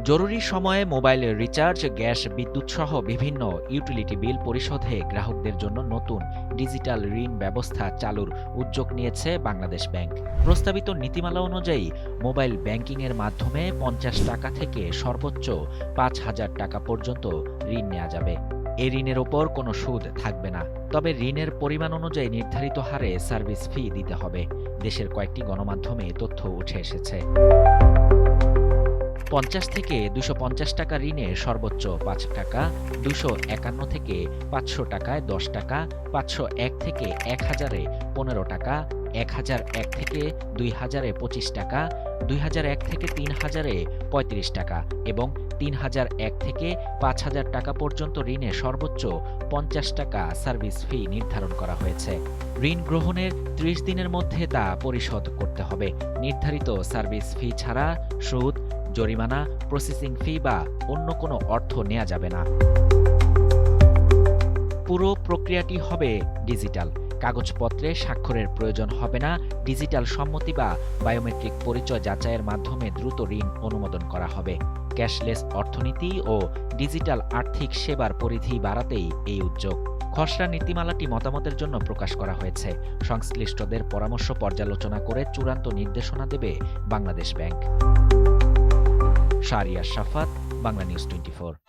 জরুরি সময়ে mobile recharge, gas, বিদ্যুৎসহ বিভিন্ন ইউটিলিটি বিল পরিশোধে গ্রাহকদের জন্য নতুন ডিজিটাল ঋণ ব্যবস্থা চালুর উদ্যোগ নিয়েছে বাংলাদেশ ব্যাংক। প্রস্তাবিত নীতিমালা অনুযায়ী মোবাইল ব্যাংকিংয়ের মাধ্যমে ৫০ টাকা থেকে সর্বোচ্চ ৫,০০০ টাকা পর্যন্ত ঋণ নেওয়া যাবে। এই ঋণের ওপর কোনো সুদ থাকবে না। তবে ঋণের পরিমাণ অনুযায়ী নির্ধারিত হারে সার্ভিস ফি দিতে হবে। দেশের কয়েকটি গণমাধ্যমে তথ্য উঠে এসেছে। ৫০ থেকে ২৫০ টাকা ঋণে সর্বোচ্চ ৫ টাকা, ২৫১ থেকে ৫০০ টাকায় ১০ টাকা, ৫০১ থেকে ১,০০০-এ ১৫ টাকা, ১,০০১ থেকে ২,০০০-এ ২৫ টাকা, ২,০০১ থেকে ৩,০০০-এ ৩৫ টাকা এবং ৩,০০১ থেকে ৫,০০০ টাকা পর্যন্ত ঋণে সর্বোচ্চ ৫০ টাকা সার্ভিস ফি নির্ধারণ করা হয়েছে। ঋণ গ্রহণের ৩০ দিনের মধ্যে তা পরিশোধ করতে হবে। নির্ধারিত সার্ভিস ফি ছাড়া সুদ, জরিমানা, প্রসেসিং ফি বা অন্য কোনো অর্থ নেওয়া যাবে না। পুরো প্রক্রিয়াটি হবে ডিজিটাল। কাগজপত্রে স্বাক্ষরের প্রয়োজন হবে না। ডিজিটাল সম্মতি বা বায়োমেট্রিক পরিচয় যাচাইয়ের মাধ্যমে দ্রুত ঋণ অনুমোদন করা হবে। ক্যাশলেস অর্থনীতি ও ডিজিটাল আর্থিক সেবার পরিধি বাড়াতেই এই উদ্যোগ। খসড়া নীতিমালাটি মতামতের জন্য প্রকাশ করা হয়েছে। সংশ্লিষ্টদের পরামর্শ পর্যালোচনা করে চূড়ান্ত নির্দেশনা দেবে বাংলাদেশ ব্যাংক। শাহরিয়ার শাফাত, বাংলা নিউজ 24।